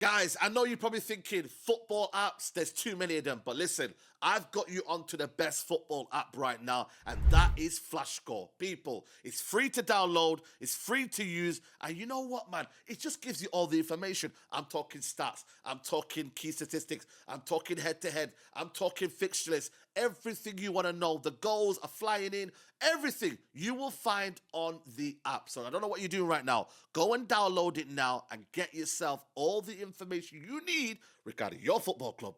Guys, I know you're probably thinking football apps, there's too many of them, but listen, I've got you onto the best football app right now, and that is Flashscore. People, it's free to download, it's free to use, and you know what, man? It just gives you all the information. I'm talking stats, I'm talking key statistics, I'm talking head to head, I'm talking fixture list, everything you want to know. The goals are flying in, everything you will find on the app. So I don't know what you're doing right now. Go and download it now and get yourself all the information you need regarding your football club.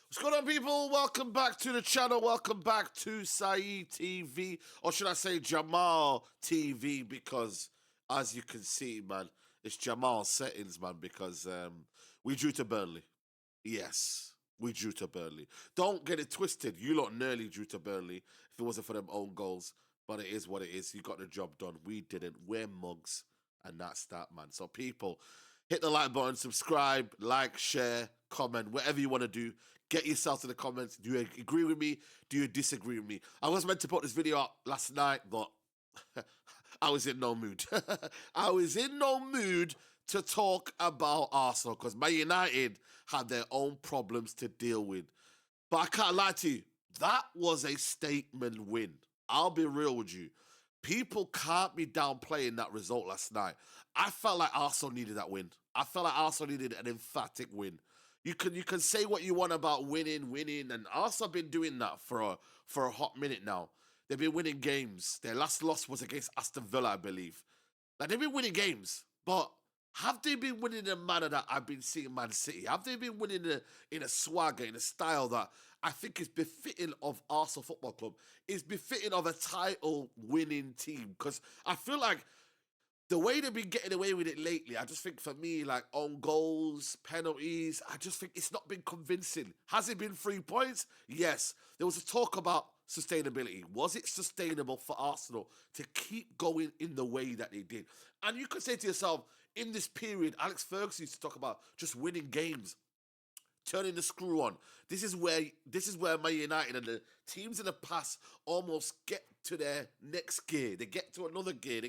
What's going on, people? Welcome back to the channel. Welcome back to Saeed TV, or should I say Jamal TV, because as you can see, man, it's Jamal's settings, man, because we drew to Burnley. Yes, we drew to Burnley. Don't get it twisted. You lot nearly drew to Burnley if it wasn't for them own goals. But it is what it is. You got the job done. We didn't. We're mugs. And that's that, man. So, people, hit the like button, subscribe, like, share, comment, whatever you want to do. Get yourself to the comments. Do you agree with me? Do you disagree with me? I was meant to put this video up last night, but I was in no mood. I was in no mood to talk about Arsenal because Man United had their own problems to deal with. But I can't lie to you, that was a statement win. I'll be real with you. People can't be downplaying that result last night. I felt like Arsenal needed that win. I felt like Arsenal needed an emphatic win. You can say what you want about winning, and Arsenal have been doing that for a hot minute now. They've been winning games. Their last loss was against Aston Villa, I believe. Like, they've been winning games, but have they been winning in a manner that I've been seeing Man City? Have they been winning in a swagger, in a style that I think is befitting of Arsenal Football Club, is befitting of a title-winning team? Because I feel like the way they've been getting away with it lately, I just think for me, like own goals, penalties, I just think it's not been convincing. Has it been 3 points? Yes. There was a talk about sustainability. Was it sustainable for Arsenal to keep going in the way that they did? And you could say to yourself, in this period, Alex Ferguson used to talk about just winning games, turning the screw on. This is where Man United and the teams in the past almost get to their next gear. They get to another gear.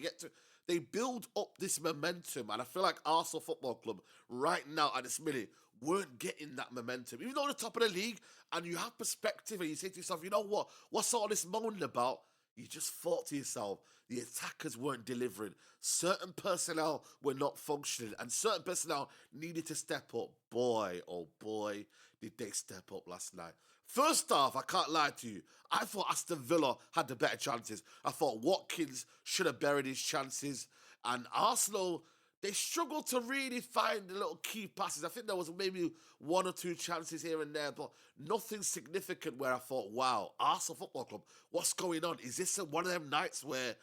They build up this momentum, and I feel like Arsenal Football Club right now at this minute weren't getting that momentum. Even though they're top of the league, and you have perspective, and you say to yourself, you know what? What's all this moaning about? You just thought to yourself, the attackers weren't delivering. Certain personnel were not functioning, and certain personnel needed to step up. Boy, oh boy, did they step up last night. First off, I can't lie to you, I thought Aston Villa had the better chances. I thought Watkins should have buried his chances, and Arsenal, they struggled to really find the little key passes. I think there was maybe one or two chances here and there, but nothing significant where I thought, wow, Arsenal Football Club, what's going on? Is this one of them nights where,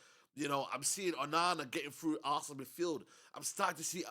I'm seeing Onana getting through Arsenal midfield? I'm starting to see,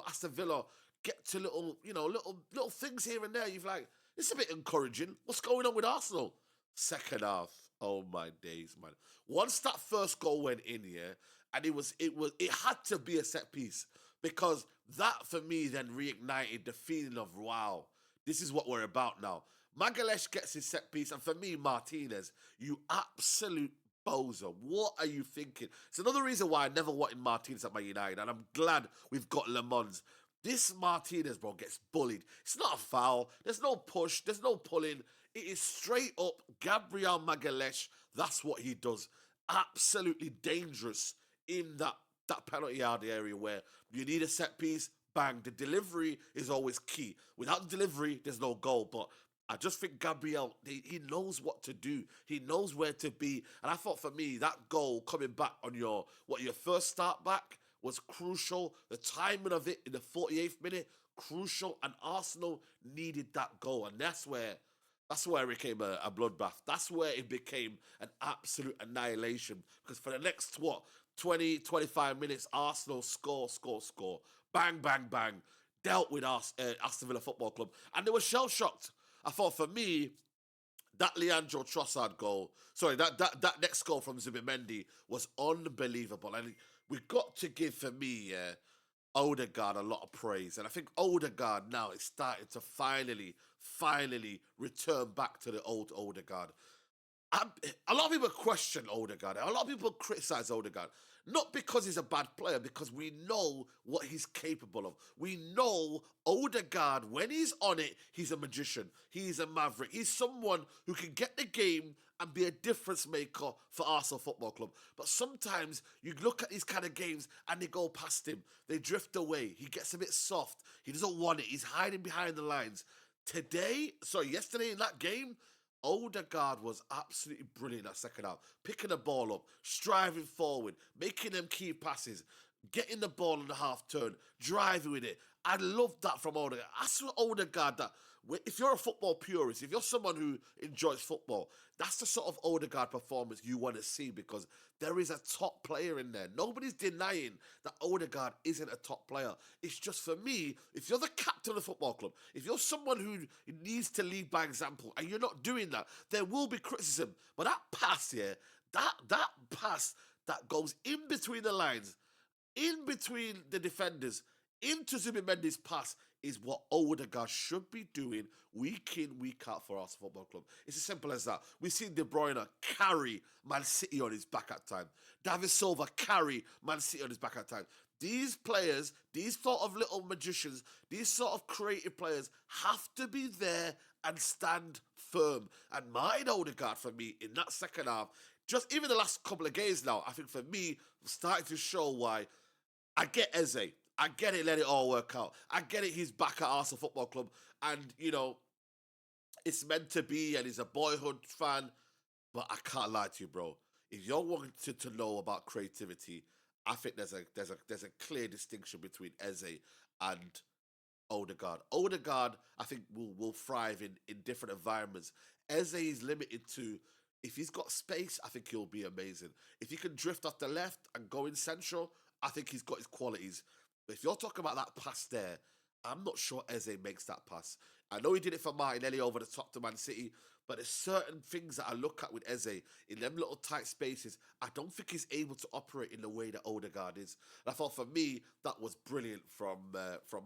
Aston Villa get to little things here and there. You're like, it's a bit encouraging. What's going on with Arsenal? Second half, oh my days, man. Once that first goal went in, yeah, and it had to be a set piece, because that for me then reignited the feeling of, wow, this is what we're about now. Magalesh gets his set piece, and for me, Martinez, you absolute bozo. What are you thinking? It's another reason why I never wanted Martinez at Man United, and I'm glad we've got Le Mans. This Martinez, bro, gets bullied. It's not a foul. There's no push. There's no pulling. It is straight up Gabriel Magalesh. That's what he does. Absolutely dangerous in that penalty yard area where you need a set piece. Bang. The delivery is always key. Without the delivery, there's no goal. But I just think Gabriel, he knows what to do. He knows where to be. And I thought for me, that goal coming back on your first start back was crucial. The timing of it in the 48th minute, crucial. And Arsenal needed that goal. And that's where it became a bloodbath. That's where it became an absolute annihilation. Because for the next, 20, 25 minutes, Arsenal score. Bang, bang, bang. Dealt with Aston Villa Football Club. And they were shell-shocked. I thought for me, that Leandro Trossard goal, sorry, that next goal from Zubimendi was unbelievable. And we got to give, for me, Odegaard a lot of praise. And I think Odegaard now is starting to finally return back to the old Odegaard. I'm, a lot of people question Odegaard. A lot of people criticize Odegaard. Not because he's a bad player, because we know what he's capable of. We know Odegaard, when he's on it, he's a magician. He's a maverick. He's someone who can get the game and be a difference maker for Arsenal Football Club. But sometimes you look at these kind of games and they go past him. They drift away. He gets a bit soft. He doesn't want it. He's hiding behind the lines. Yesterday in that game, Odegaard was absolutely brilliant that second half. Picking the ball up, striving forward, making them key passes, getting the ball on the half turn, driving with it. I love that from Odegaard. That's what Odegaard that. If you're a football purist, if you're someone who enjoys football, that's the sort of Odegaard performance you want to see, because there is a top player in there. Nobody's denying that Odegaard isn't a top player. It's just, for me, if you're the captain of the football club, if you're someone who needs to lead by example and you're not doing that, there will be criticism. But that pass here, that pass that goes in between the lines, in between the defenders, into Zubimendi's pass, is what Odegaard should be doing week in, week out for us Football Club. It's as simple as that. We've seen De Bruyne carry Man City on his back at time. David Silva carry Man City on his back at time. These players, these sort of little magicians, these sort of creative players have to be there and stand firm. And Martin Odegaard, for me, in that second half, just even the last couple of games now, I think for me, starting to show why. I get Eze. I get it, let it all work out. I get it, he's back at Arsenal Football Club. And, it's meant to be, and he's a boyhood fan. But I can't lie to you, bro. If you're wanting to know about creativity, I think there's a clear distinction between Eze and Odegaard. Odegaard, I think, will thrive in different environments. Eze is limited to, if he's got space, I think he'll be amazing. If he can drift off the left and go in central, I think he's got his qualities. But if you're talking about that pass there, I'm not sure Eze makes that pass. I know he did it for Martinelli over the top to Man City, but there's certain things that I look at with Eze in them little tight spaces. I don't think he's able to operate in the way that Odegaard is. And I thought, for me, that was brilliant from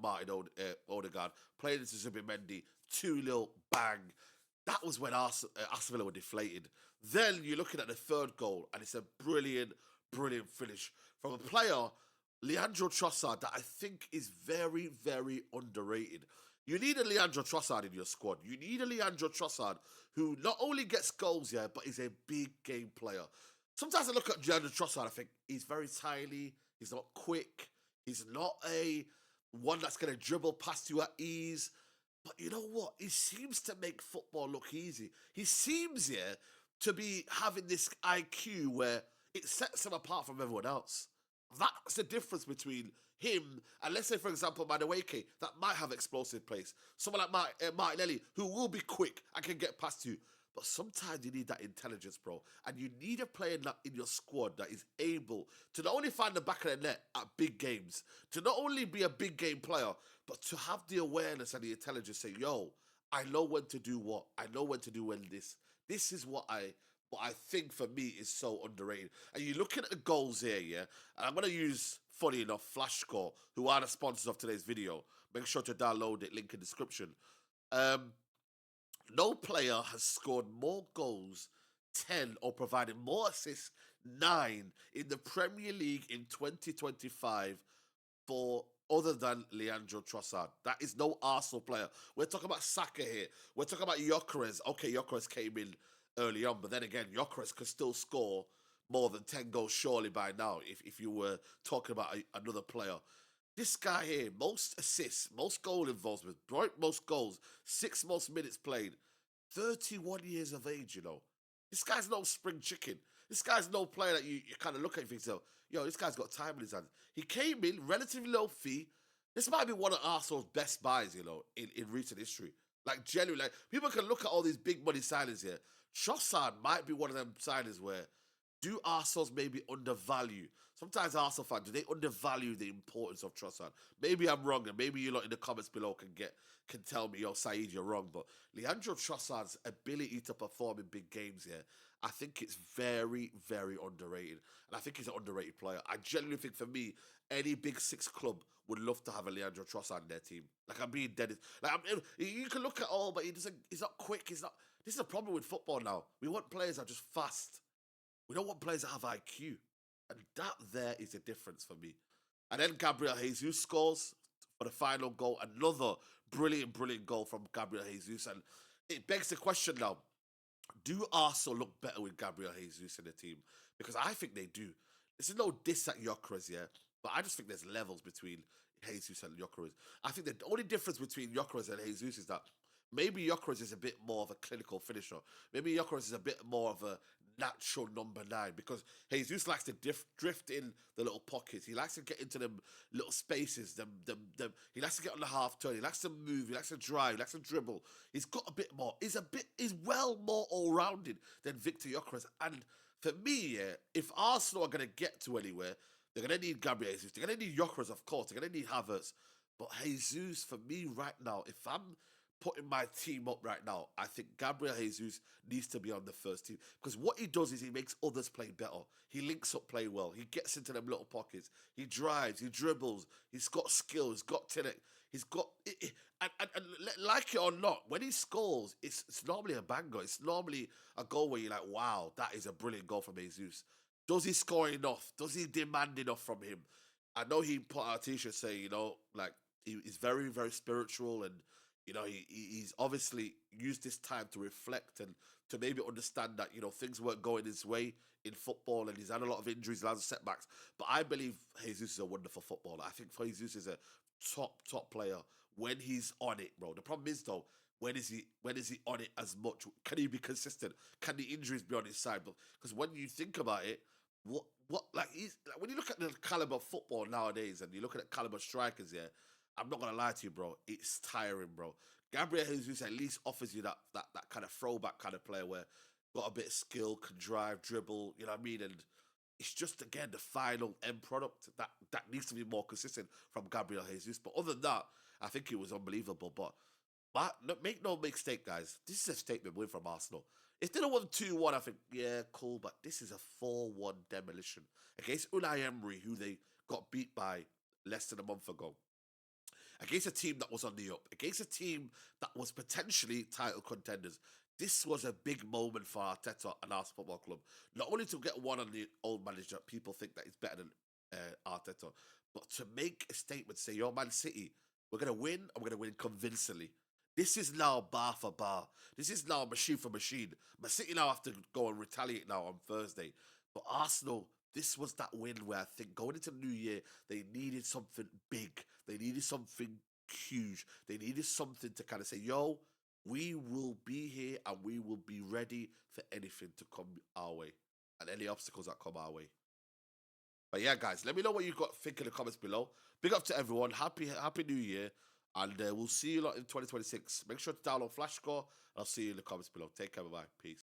Martin Odegaard. Playing into Zubimendi, 2-0, bang. That was when Aston Villa were deflated. Then you're looking at the third goal, and it's a brilliant, brilliant finish from a player, Leandro Trossard, that I think is very, very underrated. You need a Leandro Trossard in your squad. You need a Leandro Trossard who not only gets goals, but is a big game player. Sometimes I look at Leandro Trossard, I think he's very tiny, he's not quick, he's not a one that's going to dribble past you at ease. But you know what? He seems to make football look easy. He seems, to be having this IQ where it sets him apart from everyone else. That's the difference between him and, let's say, for example, Madueke, that might have explosive pace. Someone like Martinelli, who will be quick and can get past you. But sometimes you need that intelligence, bro. And you need a player in your squad that is able to not only find the back of the net at big games, to not only be a big game player, but to have the awareness and the intelligence to say, yo, I know when to do what. I know when to do this. This is what I think, for me, is so underrated. And you look at the goals here, and I'm going to use, funny enough, Flashscore, who are the sponsors of today's video. Make sure to download it, link in description. No player has scored more goals, 10, or provided more assists, 9, in the Premier League in 2025 for other than Leandro Trossard. That is no Arsenal player. We're talking about Saka here. We're talking about Gyökeres. Okay, Gyökeres came in early on, but then again, Gyökeres could still score more than 10 goals surely by now if you were talking about another player. This guy here, most assists, most goal involvement, most goals, 6 most minutes played, 31 years of age, This guy's no spring chicken. This guy's no player that you kind of look at and think, so, this guy's got time in his hands. He came in, relatively low fee. This might be one of Arsenal's best buys, in recent history. Like, genuinely, people can look at all these big money signings here. Trossard might be one of them signings where, do Arsenal's maybe undervalue? Sometimes Arsenal fans, do they undervalue the importance of Trossard? Maybe I'm wrong, and maybe you lot in the comments below can tell me, yo, Saeed, you're wrong. But Leandro Trossard's ability to perform in big games here, I think it's very, very underrated. And I think he's an underrated player. I genuinely think for me, any big six club would love to have a Leandro Trossard in their team. Like I'm being dead. Like you can look at all, but he's not quick. He's not. This is a problem with football now. We want players that are just fast. We don't want players that have IQ. And that there is a difference for me. And then Gabriel Jesus scores for the final goal. Another brilliant, brilliant goal from Gabriel Jesus. And it begs the question now, do Arsenal look better with Gabriel Jesus in the team? Because I think they do. This is no diss at Gyökeres, yeah? But I just think there's levels between Jesus and Gyökeres. I think the only difference between Gyökeres and Jesus is that maybe Gyökeres is a bit more of a clinical finisher. Maybe Gyökeres is a bit more of a natural number 9 because Jesus likes to drift in the little pockets. He likes to get into them little spaces. He likes to get on the half turn. He likes to move. He likes to drive. He likes to dribble. He's got a bit more. He's well more all-rounded than Victor Gyökeres. And for me, yeah, if Arsenal are going to get to anywhere, they're going to need Gabriel Jesus. They're going to need Gyökeres, of course. They're going to need Havertz. But Jesus, for me right now, if I'm putting my team up right now, I think Gabriel Jesus needs to be on the first team. Because what he does is he makes others play better. He links up play well. He gets into them little pockets. He drives. He dribbles. He's got skill. He's got talent. He's got... And like it or not, when he scores, it's normally a banger. It's normally a goal where you're like, wow, that is a brilliant goal from Jesus. Does he score enough? Does he demand enough from him? I know he put out a t-shirt saying, you know, like, he's very, very spiritual and you know, he's obviously used this time to reflect and to maybe understand that, you know, things weren't going his way in football and he's had a lot of injuries, a lot of setbacks. But I believe Jesus is a wonderful footballer. I think Jesus is a top player when he's on it, bro. The problem is, though, when is he on it as much? Can he be consistent? Can the injuries be on his side? Because when you think about it, when you look at the caliber of football nowadays and you look at the caliber of strikers, yeah, I'm not gonna lie to you, bro. It's tiring, bro. Gabriel Jesus at least offers you that kind of throwback kind of player where got a bit of skill, can drive, dribble, you know what I mean? And it's just again the final end product that needs to be more consistent from Gabriel Jesus. But other than that, I think it was unbelievable. But make no mistake, guys. This is a statement win from Arsenal. If they don't won 2-1, I think, yeah, cool. But this is a 4-1 demolition against Unai Emery, who they got beat by less than a month ago. Against a team that was on the up, against a team that was potentially title contenders. This was a big moment for Arteta and Arsenal Football Club. Not only to get one on the old manager, people think that he's better than Arteta, but to make a statement, say, yo, Man City, we're going to win, and we're going to win convincingly. This is now bar for bar. This is now machine for machine. Man City now have to go and retaliate now on Thursday. But Arsenal, this was that win where I think going into the new year, they needed something big. They needed something huge. They needed something to kind of say, yo, we will be here and we will be ready for anything to come our way and any obstacles that come our way. But yeah, guys, let me know what you got think in the comments below. Big up to everyone. Happy New Year. And we'll see you lot in 2026. Make sure to download Flashscore. I'll see you in the comments below. Take care. Bye-bye. Peace.